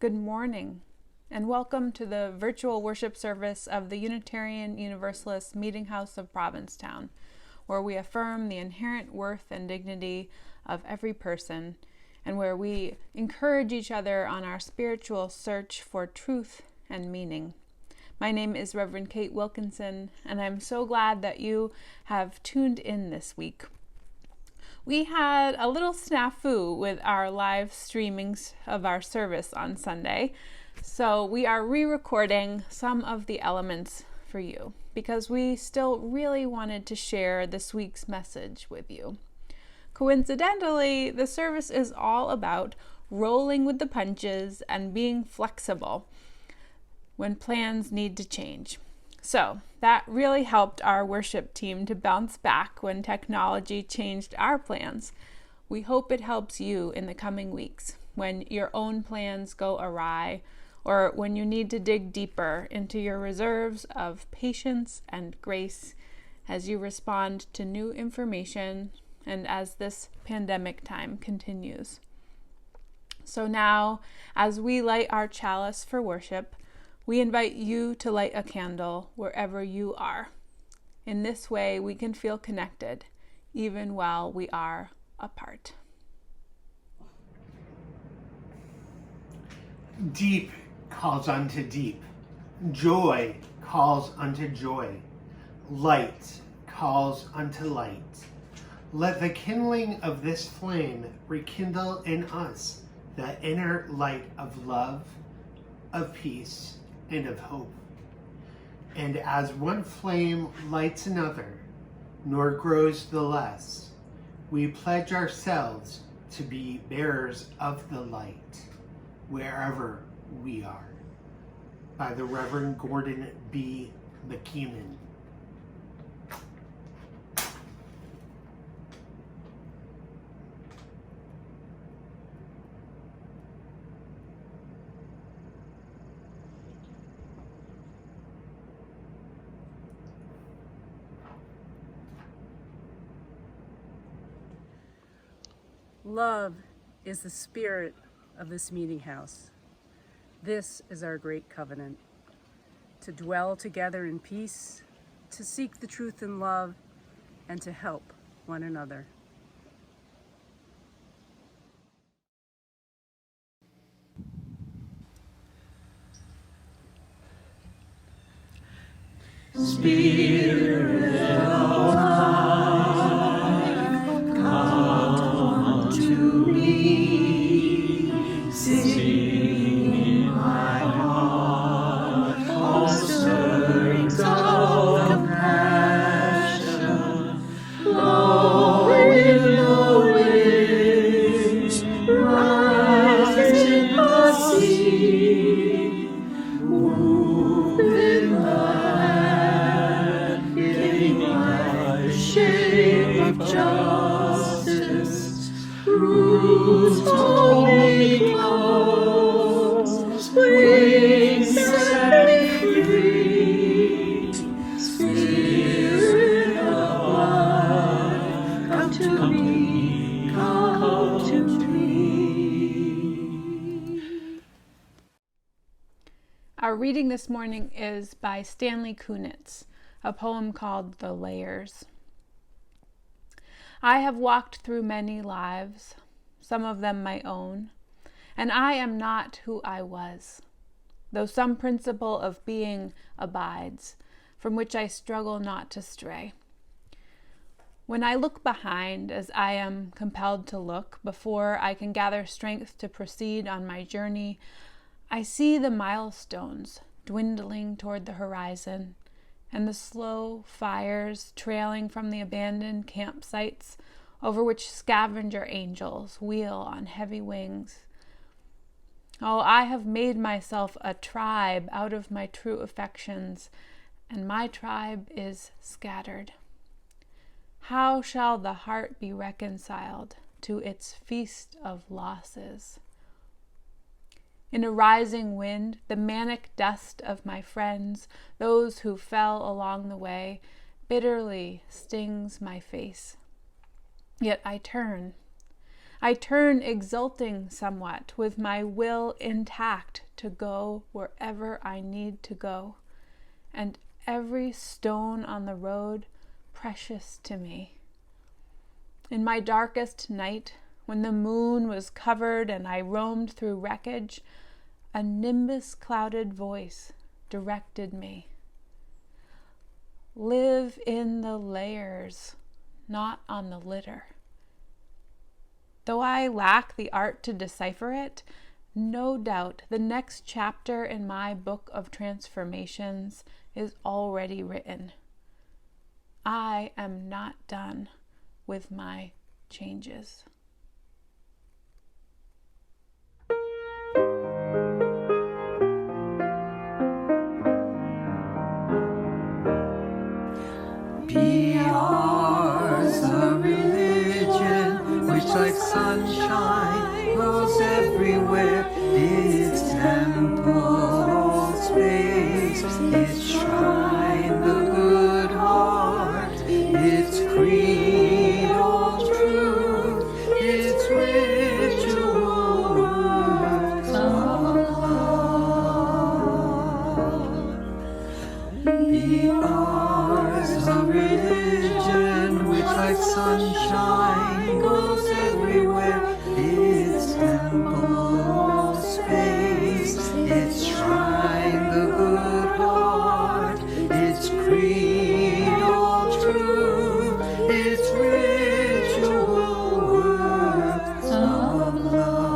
Good morning, and welcome to the virtual worship service of the Unitarian Universalist Meeting House of Provincetown, where we affirm the inherent worth and dignity of every person, and where we encourage each other on our spiritual search for truth and meaning. My name is Reverend Kate Wilkinson, and I'm so glad that you have tuned in this week. We had a little snafu with our live streamings of our service on Sunday, so we are re-recording some of the elements for you because we still really wanted to share this week's message with you. Coincidentally, the service is all about rolling with the punches and being flexible when plans need to change. So that really helped our worship team to bounce back when technology changed our plans. We hope it helps you in the coming weeks when your own plans go awry or when you need to dig deeper into your reserves of patience and grace as you respond to new information and as this pandemic time continues. So now, as we light our chalice for worship, we invite you to light a candle wherever you are. In this way, we can feel connected, even while we are apart. Deep calls unto deep. Joy calls unto joy. Light calls unto light. Let the kindling of this flame rekindle in us the inner light of love, of peace, and of hope. And as one flame lights another, nor grows the less, we pledge ourselves to be bearers of the light wherever we are. By the Reverend Gordon B. McKeeman. Love is the spirit of this meeting house. This is our great covenant, to dwell together in peace, to seek the truth in love, and to help one another. Spirit of life, come unto me, sing in my heart all stirrings of compassion, blow in the wind, rise in the sea, move in the shape of justice, roots holy cause, wings set me free. Spirit of life, come to me, come to me. Our reading this morning is by Stanley Kunitz, a poem called The Layers. I have walked through many lives, some of them my own, and I am not who I was, though some principle of being abides, from which I struggle not to stray. When I look behind, as I am compelled to look, before I can gather strength to proceed on my journey, I see the milestones dwindling toward the horizon, and the slow fires trailing from the abandoned campsites over which scavenger angels wheel on heavy wings. Oh, I have made myself a tribe out of my true affections, and my tribe is scattered. How shall the heart be reconciled to its feast of losses? In a rising wind, the manic dust of my friends, those who fell along the way, bitterly stings my face. Yet I turn. I turn exulting somewhat, with my will intact to go wherever I need to go, and every stone on the road precious to me. In my darkest night, when the moon was covered and I roamed through wreckage, a nimbus-clouded voice directed me. Live in the layers, not on the litter. Though I lack the art to decipher it, no doubt the next chapter in my book of transformations is already written. I am not done with my changes. Be ours a religion which like sunshine goes everywhere. Its temple space, its shrine the good heart, its creed all truth, its ritual works of love. Be ours a religion which like sunshine goes everywhere. Its temple space, its shrine the good heart, its creed all truth, its ritual works of love.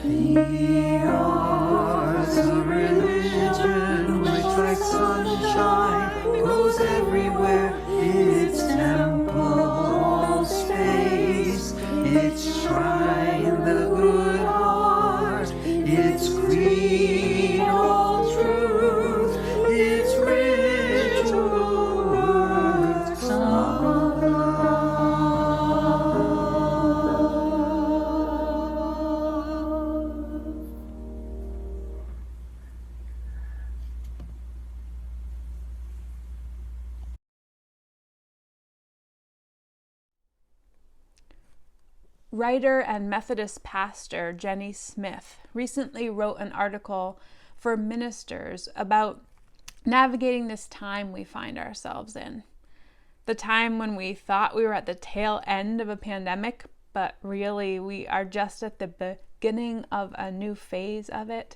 Be ours a religion which like sunshine goes everywhere. Its temple space, its shrine the good heart, its creed all truth, its ritual works of love. Writer and Methodist pastor Jenny Smith recently wrote an article for ministers about navigating this time we find ourselves in. The time when we thought we were at the tail end of a pandemic, but really we are just at the beginning of a new phase of it.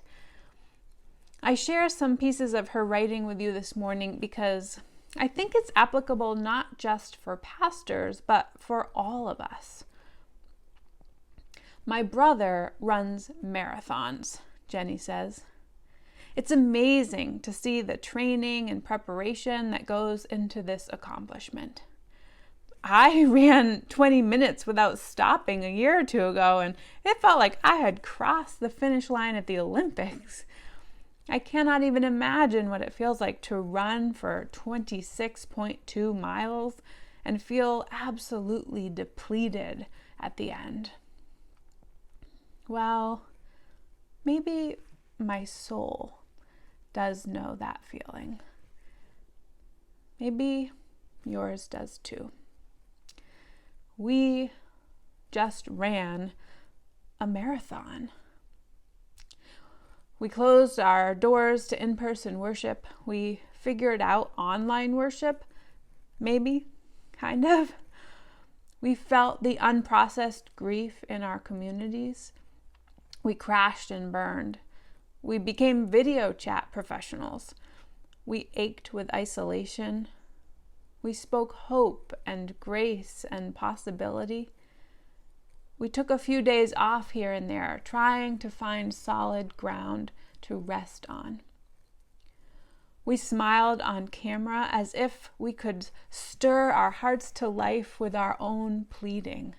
I share some pieces of her writing with you this morning because I think it's applicable not just for pastors, but for all of us. My brother runs marathons, Jenny says. It's amazing to see the training and preparation that goes into this accomplishment. I ran 20 minutes without stopping a year or two ago, and it felt like I had crossed the finish line at the Olympics. I cannot even imagine what it feels like to run for 26.2 miles and feel absolutely depleted at the end. Well, maybe my soul does know that feeling. Maybe yours does too. We just ran a marathon. We closed our doors to in-person worship. We figured out online worship, maybe, kind of. We felt the unprocessed grief in our communities. We crashed and burned. We became video chat professionals. We ached with isolation. We spoke hope and grace and possibility. We took a few days off here and there, trying to find solid ground to rest on. We smiled on camera as if we could stir our hearts to life with our own pleading.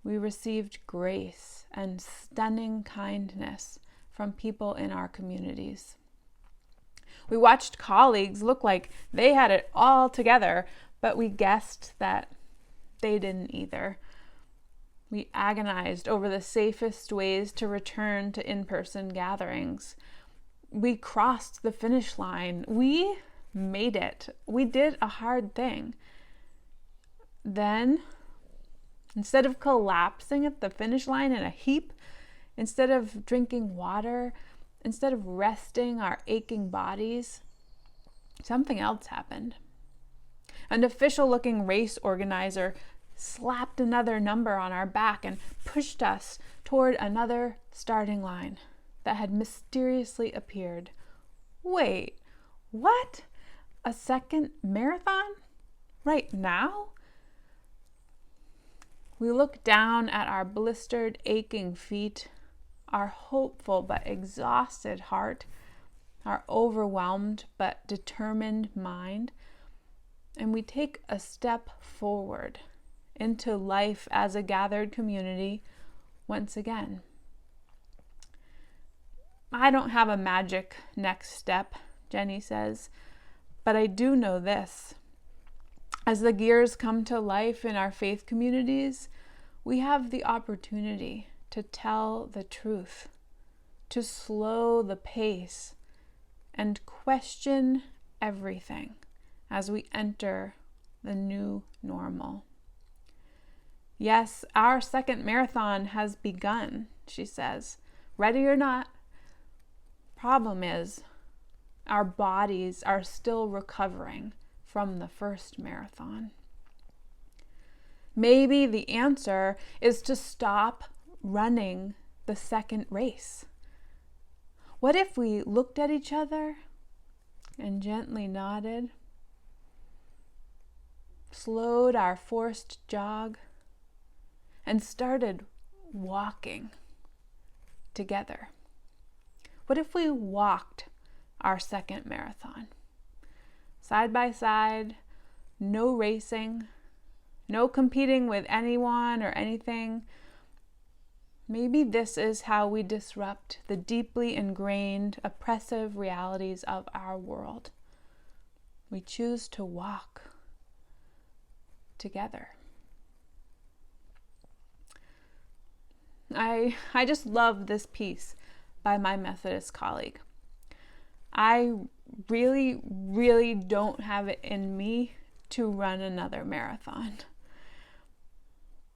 We received grace and stunning kindness from people in our communities. We watched colleagues look like they had it all together, but we guessed that they didn't either. We agonized over the safest ways to return to in-person gatherings. We crossed the finish line. We made it. We did a hard thing. Then Instead of collapsing at the finish line in a heap, instead of drinking water, instead of resting our aching bodies, something else happened. An official-looking race organizer slapped another number on our back and pushed us toward another starting line that had mysteriously appeared. Wait, what? A second marathon? Right now? We looked down at our blistered, aching feet, our hopeful but exhausted heart, our overwhelmed but determined mind, and we take a step forward into life as a gathered community once again. I don't have a magic next step, Jenny says, but I do know this. As the gears come to life in our faith communities, we have the opportunity to tell the truth, to slow the pace, and question everything as we enter the new normal. Yes, our second marathon has begun, she says. Ready or not. Problem is, our bodies are still recovering from the first marathon. Maybe the answer is to stop running the second race. What if we looked at each other and gently nodded, slowed our forced jog, and started walking together? What if we walked our second marathon? Side by side, no racing, no competing with anyone or anything. Maybe this is how we disrupt the deeply ingrained, oppressive realities of our world. We choose to walk together. I just love this piece by my Methodist colleague. I really, really don't have it in me to run another marathon.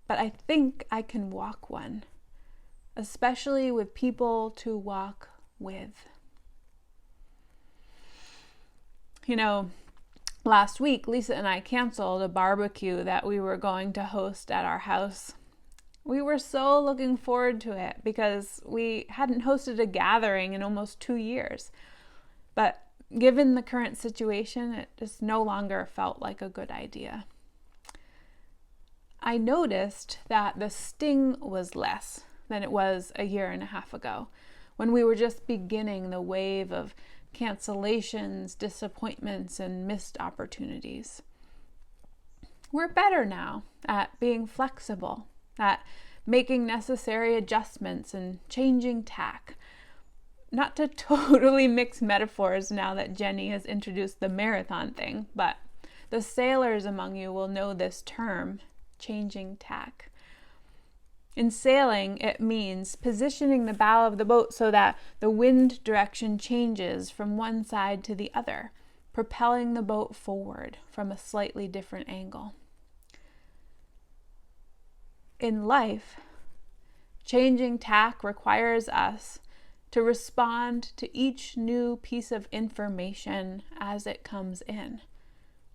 But I think I can walk one, especially with people to walk with. You know, last week, Lisa and I canceled a barbecue that we were going to host at our house. We were so looking forward to it because we hadn't hosted a gathering in almost 2 years. But given the current situation, it just no longer felt like a good idea. I noticed that the sting was less than it was a year and a half ago, when we were just beginning the wave of cancellations, disappointments, and missed opportunities. We're better now at being flexible, at making necessary adjustments and changing tack. Not to totally mix metaphors now that Jenny has introduced the marathon thing, but the sailors among you will know this term, changing tack. In sailing, it means positioning the bow of the boat so that the wind direction changes from one side to the other, propelling the boat forward from a slightly different angle. In life, changing tack requires us to respond to each new piece of information as it comes in,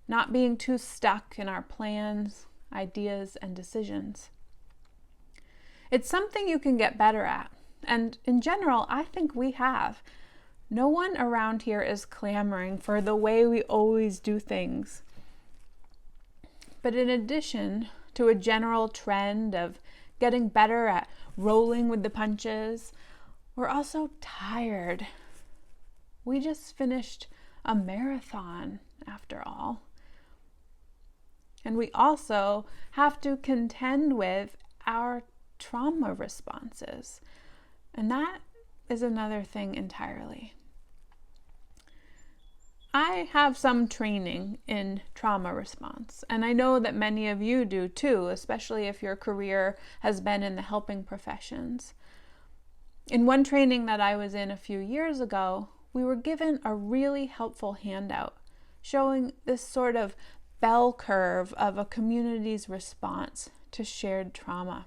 not being too stuck in our plans, ideas, and decisions. It's something you can get better at, and in general, I think we have. No one around here is clamoring for the way we always do things. But in addition to a general trend of getting better at rolling with the punches, we're also tired. We just finished a marathon, after all. And we also have to contend with our trauma responses. And that is another thing entirely. I have some training in trauma response, and I know that many of you do too, especially if your career has been in the helping professions. In one training that I was in a few years ago, we were given a really helpful handout showing this sort of bell curve of a community's response to shared trauma.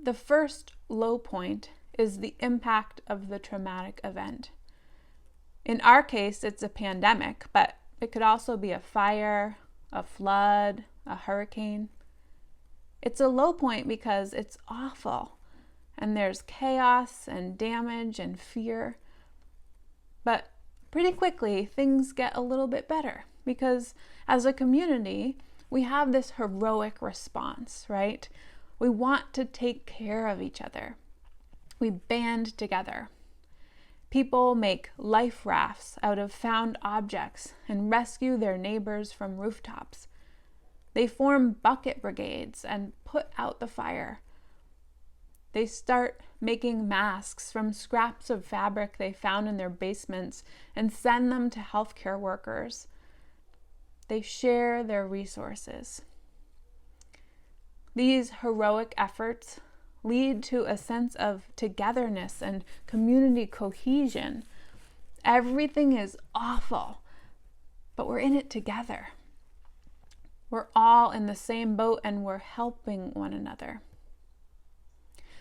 The first low point is the impact of the traumatic event. In our case, it's a pandemic, but it could also be a fire, a flood, a hurricane. It's a low point because it's awful, and there's chaos and damage and fear. But pretty quickly, things get a little bit better because as a community, we have this heroic response, right? We want to take care of each other. We band together. People make life rafts out of found objects and rescue their neighbors from rooftops. They form bucket brigades and put out the fire. They start making masks from scraps of fabric they found in their basements and send them to healthcare workers. They share their resources. These heroic efforts lead to a sense of togetherness and community cohesion. Everything is awful, but we're in it together. We're all in the same boat and we're helping one another.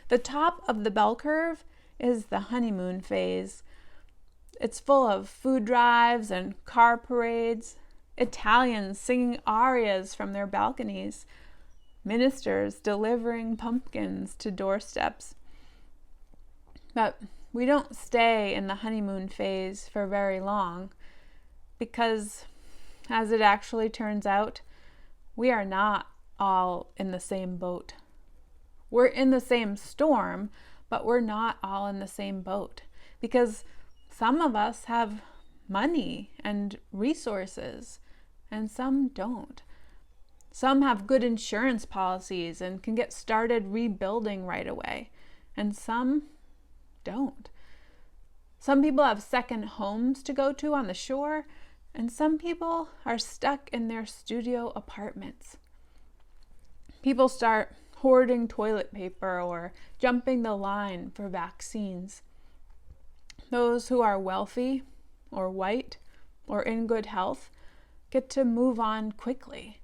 The top of the bell curve is the honeymoon phase. It's full of food drives and car parades, Italians singing arias from their balconies, ministers delivering pumpkins to doorsteps. But we don't stay in the honeymoon phase for very long because, as it actually turns out, we are not all in the same boat. We're in the same storm, but we're not all in the same boat because some of us have money and resources and some don't. Some have good insurance policies and can get started rebuilding right away, and some don't. Some people have second homes to go to on the shore, and some people are stuck in their studio apartments. People start hoarding toilet paper or jumping the line for vaccines. Those who are wealthy or white or in good health get to move on quickly.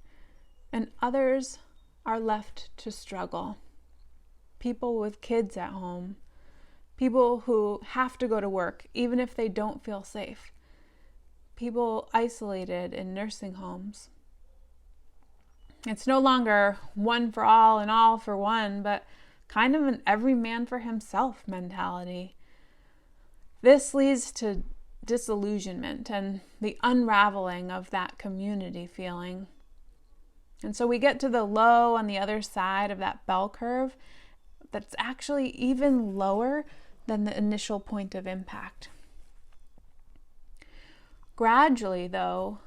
And others are left to struggle. People with kids at home. People who have to go to work even if they don't feel safe. People isolated in nursing homes. It's no longer one for all and all for one, but kind of an every man for himself mentality. This leads to disillusionment and the unraveling of that community feeling. And so we get to the low on the other side of that bell curve that's actually even lower than the initial point of impact. Gradually, though,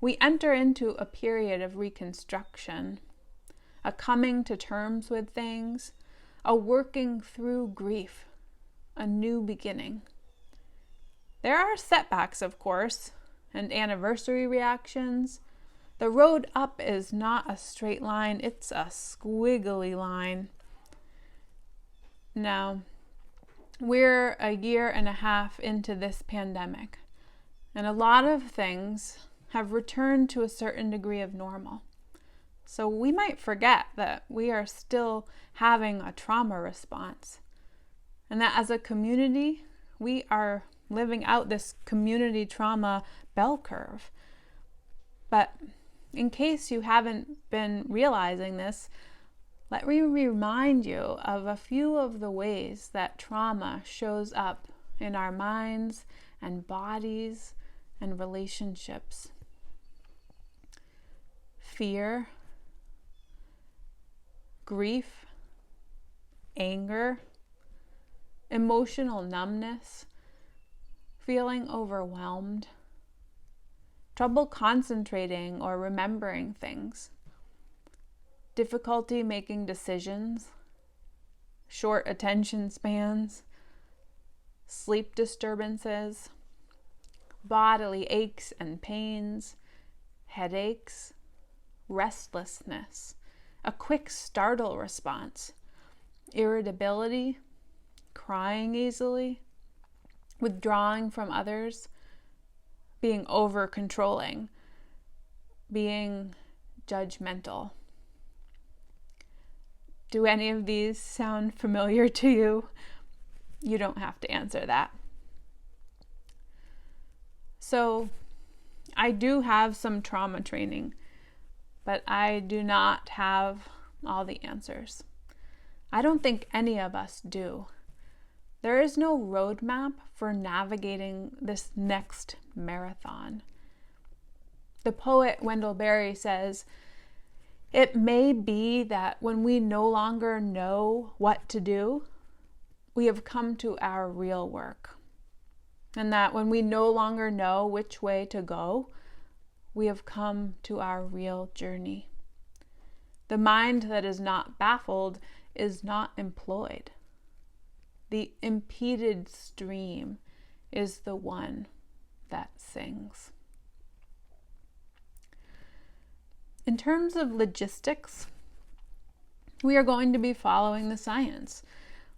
we enter into a period of reconstruction, a coming to terms with things, a working through grief, a new beginning. There are setbacks, of course, and anniversary reactions. The road up is not a straight line, it's a squiggly line. Now, we're a year and a half into this pandemic, and a lot of things have returned to a certain degree of normal. So we might forget that we are still having a trauma response, and that as a community, we are living out this community trauma bell curve. But in case you haven't been realizing this, let me remind you of a few of the ways that trauma shows up in our minds and bodies and relationships. Fear, grief, anger, emotional numbness, feeling overwhelmed, trouble concentrating or remembering things, difficulty making decisions, short attention spans, sleep disturbances, bodily aches and pains, headaches, restlessness, a quick startle response, irritability, crying easily, withdrawing from others, being over-controlling, being judgmental. Do any of these sound familiar to you? You don't have to answer that. So, I do have some trauma training, but I do not have all the answers. I don't think any of us do. There is no roadmap for navigating this next marathon. The poet Wendell Berry says, "It may be that when we no longer know what to do, we have come to our real work. And that when we no longer know which way to go, we have come to our real journey. The mind that is not baffled is not employed. The impeded stream is the one that sings." In terms of logistics, we are going to be following the science.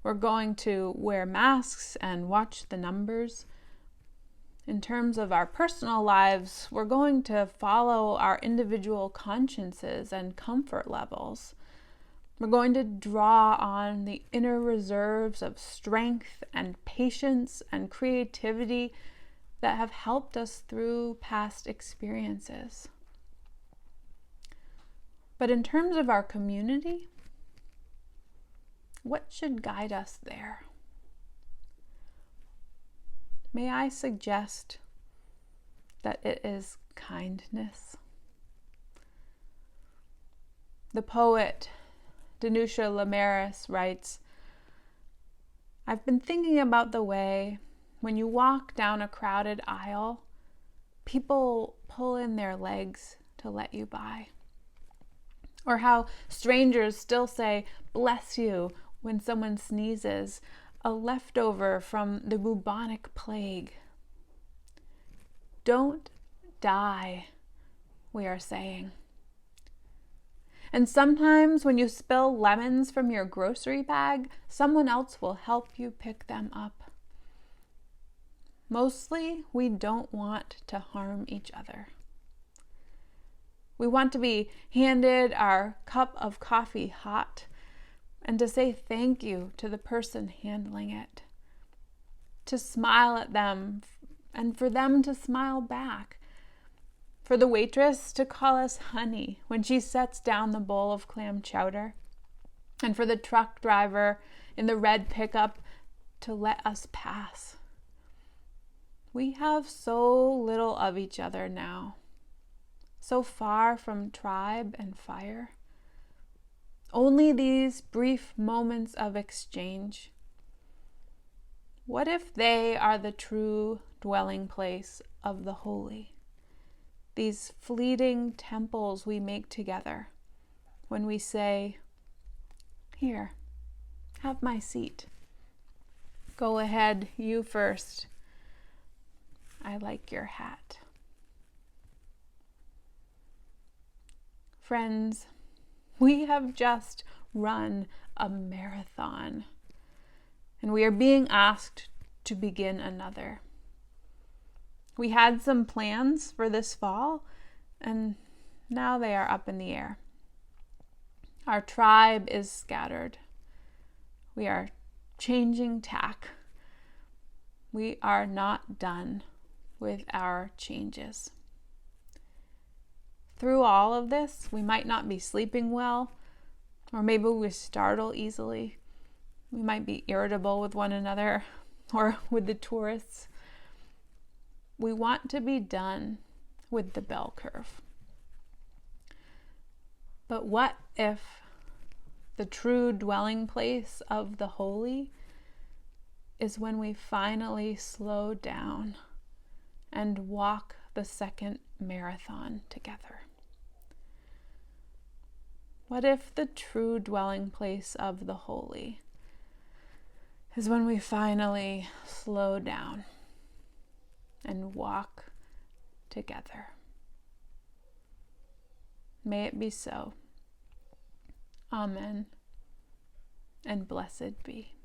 We're going to wear masks and watch the numbers. In terms of our personal lives, we're going to follow our individual consciences and comfort levels. We're going to draw on the inner reserves of strength and patience and creativity that have helped us through past experiences. But in terms of our community, what should guide us there? May I suggest that it is kindness? The poet Danusha Lamaris writes, "I've been thinking about the way when you walk down a crowded aisle, people pull in their legs to let you by. Or how strangers still say, 'Bless you,' when someone sneezes, a leftover from the bubonic plague. Don't die, we are saying. And sometimes when you spill lemons from your grocery bag, someone else will help you pick them up. Mostly, we don't want to harm each other. We want to be handed our cup of coffee hot and to say thank you to the person handling it, to smile at them and for them to smile back, for the waitress to call us honey when she sets down the bowl of clam chowder, and for the truck driver in the red pickup to let us pass. We have so little of each other now, so far from tribe and fire. Only these brief moments of exchange. What if they are the true dwelling place of the holy? These fleeting temples we make together when we say, 'Here, have my seat. Go ahead, you first. I like your hat.' Friends, we have just run a marathon, and we are being asked to begin another. We had some plans for this fall, and now they are up in the air. Our tribe is scattered. We are changing tack. We are not done with our changes. Through all of this, we might not be sleeping well, or maybe we startle easily. We might be irritable with one another or with the tourists. We want to be done with the bell curve. But what if the true dwelling place of the holy is when we finally slow down and walk the second marathon together? What if the true dwelling place of the holy is when we finally slow down and walk together? May it be so. Amen, and blessed be.